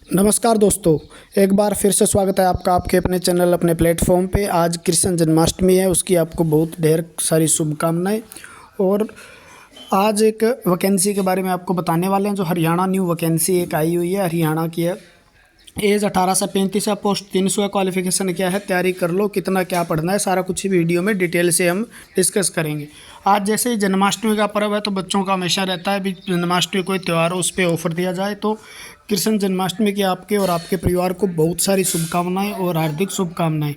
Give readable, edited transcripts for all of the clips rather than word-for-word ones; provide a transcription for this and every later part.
नमस्कार दोस्तों, एक बार फिर से स्वागत है आपका आपके अपने चैनल अपने प्लेटफॉर्म पे। आज कृष्ण जन्माष्टमी है, उसकी आपको बहुत ढेर सारी शुभकामनाएं। और आज एक वैकेंसी के बारे में आपको बताने वाले हैं, जो हरियाणा न्यू वैकेंसी एक आई हुई है, हरियाणा की है। एज 18 से 35 है, पोस्ट 300 है, क्वालिफिकेशन क्या है, तैयारी कर लो, कितना क्या पढ़ना है, सारा कुछ ही वीडियो में डिटेल से हम डिस्कस करेंगे। आज जैसे ही जन्माष्टमी का पर्व है, तो बच्चों का हमेशा रहता है भी जन्माष्टमी कोई त्यौहार हो उस पर ऑफर दिया जाए। तो कृष्ण जन्माष्टमी की आपके और आपके परिवार को बहुत सारी शुभकामनाएं और हार्दिक शुभकामनाएं।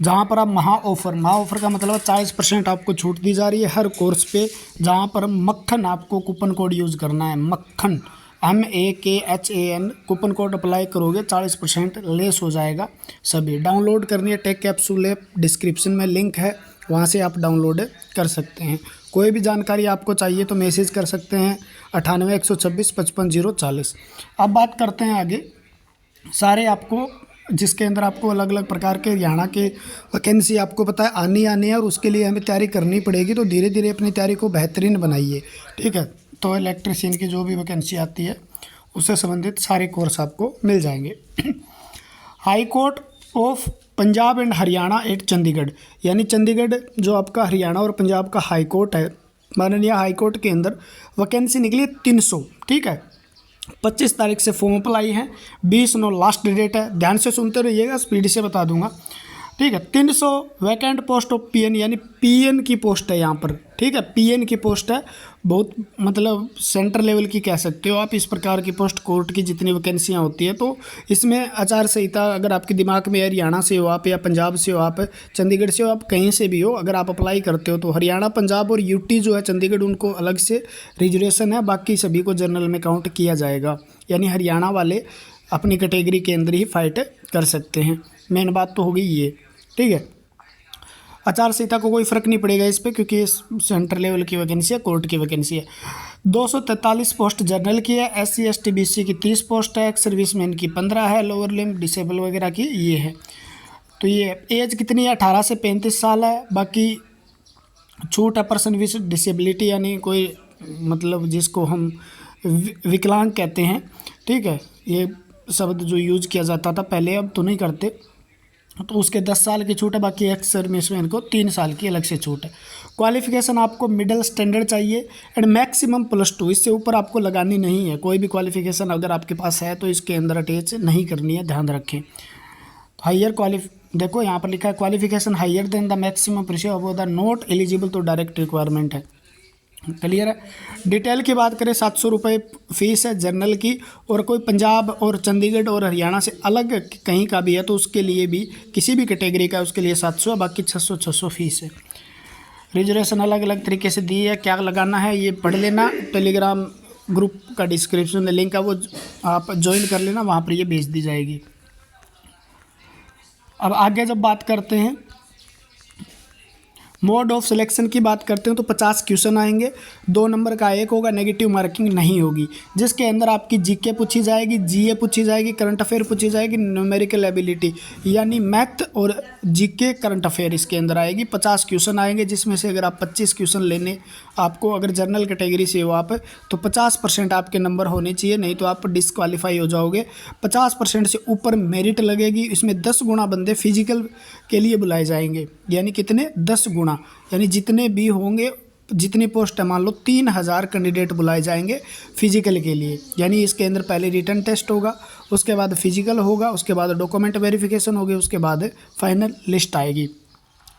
जहाँ पर आप महा ऑफर का मतलब 40% आपको छूट दी जा रही है हर कोर्स पे। जहाँ पर मक्खन आपको कूपन कोड यूज़ करना है, मक्खन MAKHAN कूपन कोड अप्लाई करोगे 40% लेस हो जाएगा। सभी डाउनलोड करनी है टेक कैप्सूल ऐप, डिस्क्रिप्शन में लिंक है, वहाँ से आप डाउनलोड कर सकते हैं। कोई भी जानकारी आपको चाहिए तो मैसेज कर सकते हैं 98 126 55 040। अब बात करते हैं आगे सारे आपको, जिसके अंदर आपको अलग अलग प्रकार के हरियाणा के वैकेंसी आपको पता है आनी है, और उसके लिए हमें तैयारी करनी पड़ेगी। तो धीरे धीरे अपनी तैयारी को बेहतरीन बनाइए, ठीक है। तो इलेक्ट्रीशियन की जो भी वैकेंसी आती है उससे संबंधित सारे कोर्स आपको मिल जाएंगे। High Court of Punjab and Haryana at Chandigarh, यानी चंडीगढ़ जो आपका हरियाणा और पंजाब का हाई कोर्ट है, माननीय हाई कोर्ट के अंदर वैकेंसी निकली 300, ठीक है। 25 तारीख से फॉर्म अप्लाई है, 20/9 लास्ट डेट है। ध्यान से सुनते रहिएगा, स्पीड से बता दूंगा, ठीक है। 300 वैकेंट पोस्ट ऑफ PN, यानी PN की पोस्ट है यहाँ पर, ठीक है। PN की पोस्ट है, बहुत मतलब सेंटर लेवल की कह सकते हो आप। इस प्रकार की पोस्ट कोर्ट की जितनी वैकेंसियाँ होती है, तो इसमें आचार संहिता अगर आपके दिमाग में हरियाणा से हो आप, या पंजाब से हो आप, चंडीगढ़ से हो आप, कहीं से भी हो, अगर आप अप्लाई करते हो तो हरियाणा, पंजाब और UT जो है चंडीगढ़, उनको अलग से रिजर्वेशन है, बाकी सभी को जनरल में काउंट किया जाएगा। यानी हरियाणा वाले अपनी कैटेगरी के अंदर ही फाइट कर सकते हैं। मेन बात तो हो गई ये, ठीक है। आचार संहिता को कोई फ़र्क नहीं पड़ेगा इस पर, क्योंकि इस सेंटर लेवल की वैकेंसी है, कोर्ट की वैकेंसी है। 243 पोस्ट जनरल की है, SC ST BC की 30 पोस्ट है, एक्स सर्विसमैन की 15 है, लोअर लिम्ब डिसेबल वगैरह की ये है। तो ये एज कितनी है, 18 से 35 साल है। बाकी छूट है पर्सन विद डिसेबिलिटी, यानी कोई मतलब जिसको हम विकलांग कहते हैं, ठीक है। ये शब्द जो यूज़ किया जाता था पहले, अब तो नहीं करते, तो उसके 10 साल की छूट है। बाकी एक्स सर्विसमैन को 3 साल की अलग से छूट है। क्वालिफिकेशन आपको मिडिल स्टैंडर्ड चाहिए एंड मैक्सिमम +2, इससे ऊपर आपको लगानी नहीं है। कोई भी क्वालिफिकेशन अगर आपके पास है तो इसके अंदर अटैच नहीं करनी है, ध्यान रखें। हायर देखो यहाँ पर लिखा है qualification higher than the maximum pressure above the not eligible, तो डायरेक्ट रिक्वायरमेंट है, क्लियर है। डिटेल की बात करें, 700 रुपये फीस है जनरल की, और कोई पंजाब और चंडीगढ़ और हरियाणा से अलग कहीं का भी है तो उसके लिए भी, किसी भी कैटेगरी का उसके लिए 700 है, बाकी 600 फीस है। रिजर्वेशन अलग अलग तरीके से दी है, क्या लगाना है ये पढ़ लेना। टेलीग्राम ग्रुप का डिस्क्रिप्शन में लिंक है, वो आप ज्वाइन कर लेना, वहाँ पर ये भेज दी जाएगी। अब आगे जब बात करते हैं मोड ऑफ सिलेक्शन की बात करते हैं, तो 50 क्वेश्चन आएंगे, 2 नंबर का एक होगा, नेगेटिव मार्किंग नहीं होगी, जिसके अंदर आपकी GK पूछी जाएगी, GA पूछी जाएगी, करंट अफेयर पूछी जाएगी, न्यूमेरिकल एबिलिटी यानी मैथ और GK करंट अफेयर इसके अंदर आएगी। 50 क्वेश्चन आएंगे, जिसमें से अगर आप 25 क्वेश्चन लेने आपको, अगर जनरल कैटेगरी से हो आप, तो 50% आपके नंबर होने चाहिए, नहीं तो आप डिस्क्वालीफाई हो जाओगे। 50% से ऊपर मेरिट लगेगी, इसमें 10 गुना बंदे फिजिकल के लिए बुलाए जाएंगे, यानी कितने 10 गुना, यानी जितने भी होंगे, जितनी पोस्ट है, मान लो 3000 कैंडिडेट बुलाए जाएंगे फिजिकल के लिए। यानी इसके अंदर पहले रिटन टेस्ट होगा, उसके बाद फिजिकल होगा, उसके बाद डॉक्यूमेंट वेरिफिकेशन होगी, उसके बाद फाइनल लिस्ट आएगी।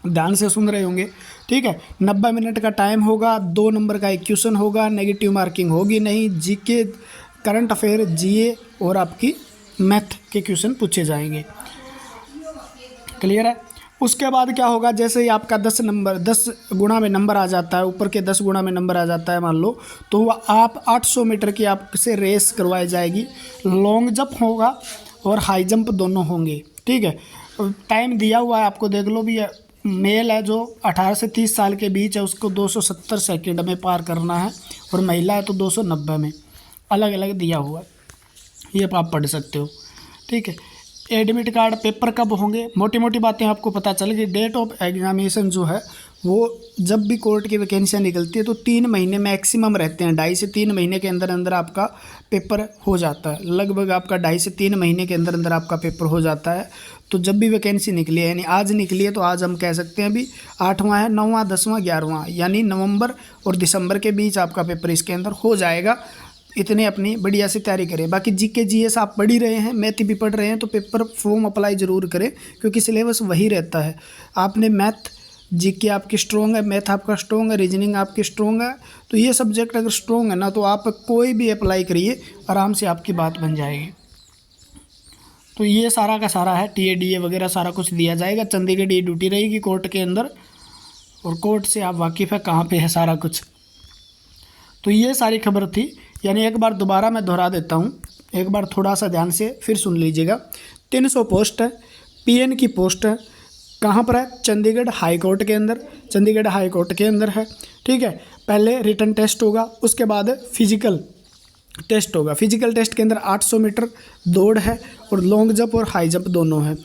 ध्यान से सुन रहे होंगे, ठीक है। 90 मिनट का टाइम होगा, 2 नंबर का एक क्वेश्चन होगा, नेगेटिव मार्किंग होगी नहीं, GK करंट अफेयर GA और आपकी मैथ के क्वेश्चन पूछे जाएंगे, क्लियर है। उसके बाद क्या होगा, जैसे ही आपका 10 गुना में नंबर आ जाता है, ऊपर के 10 गुना में नंबर आ जाता है मान लो, तो आप 800 मीटर की आपसे रेस करवाई जाएगी। लॉन्ग जंप होगा और हाई जंप दोनों होंगे, ठीक है। टाइम दिया हुआ है आपको, देख लो भी, मेल है जो 18 से 30 साल के बीच है, उसको 270 सेकेंड में पार करना है, और महिला है तो 290 में, अलग अलग दिया हुआ है, ये आप पढ़ सकते हो, ठीक है। एडमिट कार्ड, पेपर कब होंगे, मोटी मोटी बातें आपको पता चल गई। डेट ऑफ एग्जामिनेशन जो है वो जब भी कोर्ट की वैकेंसियाँ निकलती है तो 3 महीने मैक्सिमम रहते हैं, 2.5 से 3 महीने के अंदर अंदर आपका पेपर हो जाता है। लगभग आपका 2.5 से 3 महीने के अंदर अंदर आपका पेपर हो जाता है। तो जब भी वैकेंसी निकली है, यानी आज निकली है, तो आज हम कह सकते हैं अभी 8वां है, 9वां, 10वां, 11वां, यानी नवंबर और दिसंबर के बीच आपका पेपर इसके अंदर हो जाएगा। इतने अपनी बढ़िया से तैयारी करें। बाकी जीके जीएस आप पढ़ ही रहे हैं, मैथ भी पढ़ रहे हैं, तो पेपर फॉर्म अप्लाई ज़रूर करें क्योंकि सिलेबस वही रहता है। आपने मैथ, जीके आपकी स्ट्रॉन्ग है, मैथ आपका स्ट्रॉन्ग है, रीजनिंग आपकी स्ट्रॉन्ग है, तो ये सब्जेक्ट अगर स्ट्रॉन्ग है ना तो आप कोई भी अप्लाई करिए, आराम से आपकी बात बन जाएगी। तो ये सारा का सारा है, टीए डीए वगैरह सारा कुछ दिया जाएगा। चंडीगढ़ ये ड्यूटी रहेगी कोर्ट के अंदर, और कोर्ट से आप वाकिफ़ है कहाँ पे है सारा कुछ। तो ये सारी खबर थी, यानी एक बार दोबारा मैं दोहरा देता हूँ, एक बार थोड़ा सा ध्यान से फिर सुन लीजिएगा। 300 पोस्ट है, पीएन की पोस्ट है। कहाँ पर है? चंडीगढ़ हाई कोर्ट के अंदर, चंडीगढ़ हाई कोर्ट के अंदर है। ठीक है, पहले रिटन टेस्ट होगा, उसके बाद फिजिकल टेस्ट होगा। फिजिकल टेस्ट के अंदर 800 मीटर दौड़ है और लॉन्ग जंप और हाई जंप दोनों है।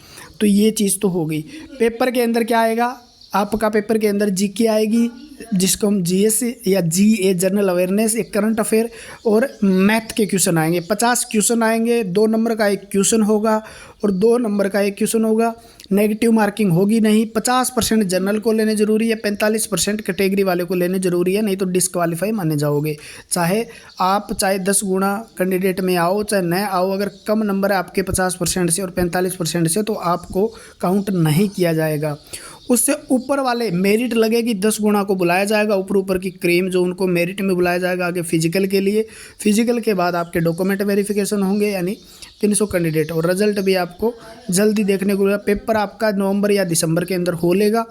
तो ये चीज़ तो हो गई। पेपर के अंदर क्या आएगा आपका? पेपर के अंदर जीके आएगी, जिसको हम जीएस या जीए जनरल अवेयरनेस, एक करंट अफेयर और मैथ के क्वेश्चन आएंगे। 50 क्वेश्चन आएंगे, 2 नंबर का एक क्वेश्चन होगा और 2 नंबर का एक क्वेश्चन होगा। नेगेटिव मार्किंग होगी नहीं। 50% जनरल को लेने ज़रूरी है, 45% कैटेगरी वाले को लेने ज़रूरी है, नहीं तो डिस्क्वालीफाई माने जाओगे। चाहे 10 गुना कैंडिडेट में आओ चाहे न आओ, अगर कम नंबर है आपके 50% से और 45% से, तो आपको काउंट नहीं किया जाएगा। उससे ऊपर वाले मेरिट लगेगी, 10 गुना को बुलाया जाएगा, ऊपर की क्रीम जो उनको मेरिट में बुलाया जाएगा आगे फिजिकल के लिए। फिजिकल के बाद आपके डॉक्यूमेंट वेरिफिकेशन होंगे, यानी 300 कैंडिडेट, और रिजल्ट भी आपको जल्दी देखने को मिलेगा। पेपर आपका नवंबर या दिसंबर के अंदर हो लेगा।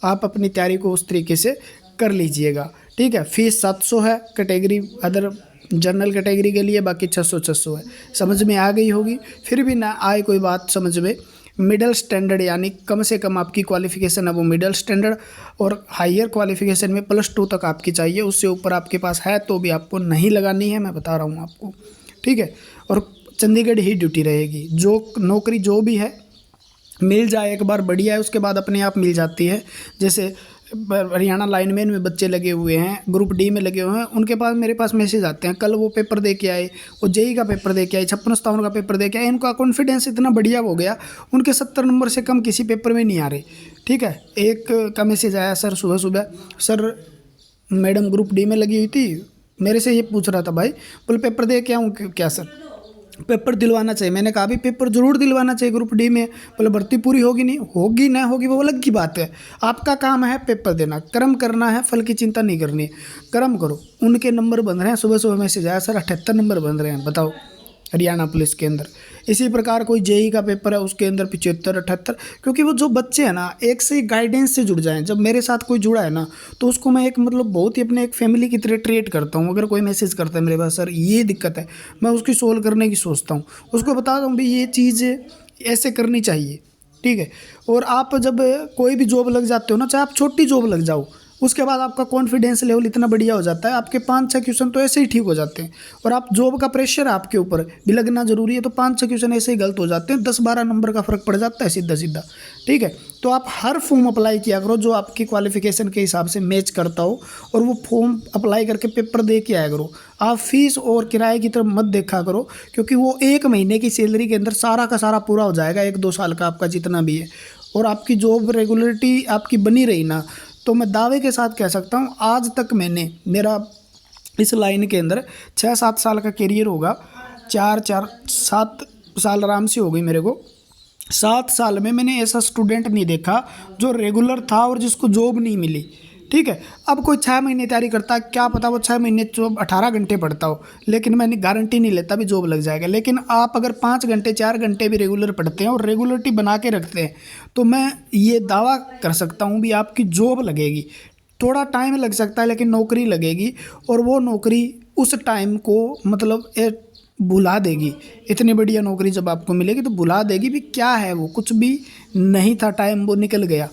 आप अपनी तैयारी को उस तरीके से कर लीजिएगा। ठीक है, फीस 700 है कैटेगरी अदर जनरल कैटेगरी के लिए, बाकी 600 है। समझ में आ गई होगी। फिर भी ना आए कोई बात समझ में, मिडिल स्टैंडर्ड यानी कम से कम आपकी क्वालिफिकेशन है वो मिडिल स्टैंडर्ड, और हायर क्वालिफिकेशन में +2 तक आपकी चाहिए। उससे ऊपर आपके पास है तो भी आपको नहीं लगानी है, मैं बता रहा हूँ आपको। ठीक है, और चंडीगढ़ ही ड्यूटी रहेगी। जो नौकरी जो भी है मिल जाए एक बार बढ़िया है, उसके बाद अपने आप मिल जाती है। जैसे हरियाणा लाइनमैन में बच्चे लगे हुए हैं, ग्रुप डी में लगे हुए हैं, उनके पास मेरे पास मैसेज आते हैं, कल वो पेपर दे के आए, वो जेई का पेपर दे के आए, 56-57 का पेपर दे के आए। इनका कॉन्फिडेंस इतना बढ़िया हो गया, उनके 70 नंबर से कम किसी पेपर में नहीं आ रहे। ठीक है, एक का मैसेज आया, सर सुबह सुबह, सर मैडम ग्रुप डी में लगी हुई थी, मेरे से ये पूछ रहा था, भाई बोले पेपर दे के आऊँ क्या? सर पेपर दिलवाना चाहिए। मैंने कहा भी पेपर जरूर दिलवाना चाहिए ग्रुप डी में। बोले भर्ती पूरी होगी नहीं होगी, ना होगी वो अलग की बात है, आपका काम है पेपर देना, कर्म करना है, फल की चिंता नहीं करनी है, कर्म करो। उनके नंबर बन रहे हैं, सुबह सुबह मैसेज आया, सर 78 नंबर बन रहे हैं, बताओ हरियाणा पुलिस के अंदर। इसी प्रकार कोई जेई का पेपर है उसके अंदर 75, 78, क्योंकि वो जो बच्चे हैं ना एक से एक गाइडेंस से जुड़ जाएं। जब मेरे साथ कोई जुड़ा है ना तो उसको मैं एक मतलब बहुत ही अपने एक फैमिली की तरह ट्रीट करता हूँ। अगर कोई मैसेज करता है मेरे पास, सर ये दिक्कत है, मैं उसकी सोल्व करने की सोचता हूँ, उसको बताता हूँ भाई ये चीज़ ऐसे करनी चाहिए। ठीक है, और आप जब कोई भी जॉब लग जाते हो ना, चाहे आप छोटी जॉब लग जाओ, उसके बाद आपका कॉन्फिडेंस लेवल इतना बढ़िया हो जाता है, आपके 5-6 क्वेश्चन तो ऐसे ही ठीक हो जाते हैं। और आप जॉब का प्रेशर आपके ऊपर भी लगना जरूरी है, तो 5-6 क्वेश्चन ऐसे ही गलत हो जाते हैं, 10-12 नंबर का फर्क पड़ जाता है सीधा सीधा। ठीक है, तो आप हर फॉर्म अप्लाई किया करो जो आपकी क्वालिफिकेशन के हिसाब से मैच करता हो, और वो फॉर्म अप्लाई करके पेपर दे के आया करो। आप फीस और किराए की तरफ मत देखा करो, क्योंकि वो 1 महीने की सैलरी के अंदर सारा का सारा पूरा हो जाएगा, 1-2 साल का आपका जितना भी है। और आपकी जॉब रेगुलरिटी आपकी बनी रही ना, तो मैं दावे के साथ कह सकता हूँ आज तक मेरा इस लाइन के अंदर 6-7 साल का करियर होगा। 7 साल आराम से हो गई मेरे को। 7 साल में मैंने ऐसा स्टूडेंट नहीं देखा जो रेगुलर था और जिसको जॉब नहीं मिली। ठीक है, अब कोई 6 महीने तैयारी करता है, क्या पता वो 6 महीने 18 घंटे पढ़ता हो, लेकिन मैंने गारंटी नहीं लेता भी जॉब लग जाएगा। लेकिन आप अगर 5 घंटे 4 घंटे भी रेगुलर पढ़ते हैं और रेगुलरिटी बना के रखते हैं, तो मैं ये दावा कर सकता हूँ भी आपकी जॉब लगेगी। थोड़ा टाइम लग सकता है लेकिन नौकरी लगेगी, और वो नौकरी उस टाइम को मतलब भुला देगी। इतनी बढ़िया नौकरी जब आपको मिलेगी तो भुला देगी भी क्या है वो, कुछ भी नहीं था, टाइम वो निकल गया।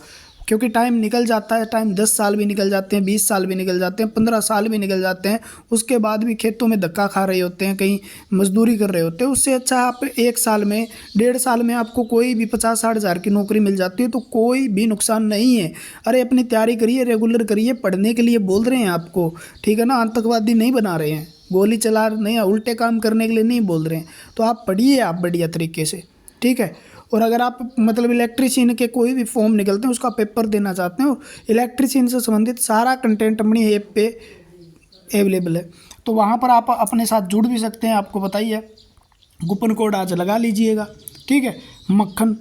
क्योंकि टाइम निकल जाता है, टाइम 10 साल भी निकल जाते हैं, 20 साल भी निकल जाते हैं, 15 साल भी निकल जाते हैं, उसके बाद भी खेतों में धक्का खा रहे होते हैं, कहीं मजदूरी कर रहे होते हैं। उससे अच्छा आप 1 साल में, 1.5 साल में आपको कोई भी 50-60 हज़ार की नौकरी मिल जाती है, तो कोई भी नुकसान नहीं है। अरे अपनी तैयारी करिए, रेगुलर करिए, पढ़ने के लिए बोल रहे हैं आपको, ठीक है ना, आतंकवादी नहीं बना रहे हैं, गोली चला नहीं, उल्टे काम करने के लिए नहीं बोल रहे हैं। तो आप पढ़िए आप बढ़िया तरीके से, ठीक है। और अगर आप मतलब इलेक्ट्रीशियन के कोई भी फॉर्म निकलते हैं उसका पेपर देना चाहते हो, इलेक्ट्रीशियन से संबंधित सारा कंटेंट अपनी ऐप पे अवेलेबल है, तो वहाँ पर आप अपने साथ जुड़ भी सकते हैं। आपको बताइए, कूपन कोड आज लगा लीजिएगा, ठीक है, मक्खन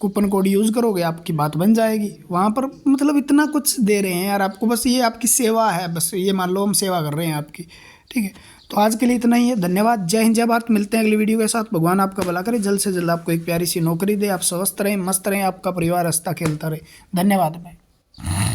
कूपन कोड यूज़ करोगे, आपकी बात बन जाएगी। वहाँ पर मतलब इतना कुछ दे रहे हैं यार आपको, बस ये आपकी सेवा है, बस ये मान लो हम सेवा कर रहे हैं आपकी, ठीक है। तो आज के लिए इतना ही है, धन्यवाद, जय हिंद जय भारत। मिलते हैं अगली वीडियो के साथ। भगवान आपका भला करे, जल्द से जल्द आपको एक प्यारी सी नौकरी दे, आप स्वस्थ रहें, मस्त रहें, आपका परिवार हंसता खेलता रहे। धन्यवाद भाई।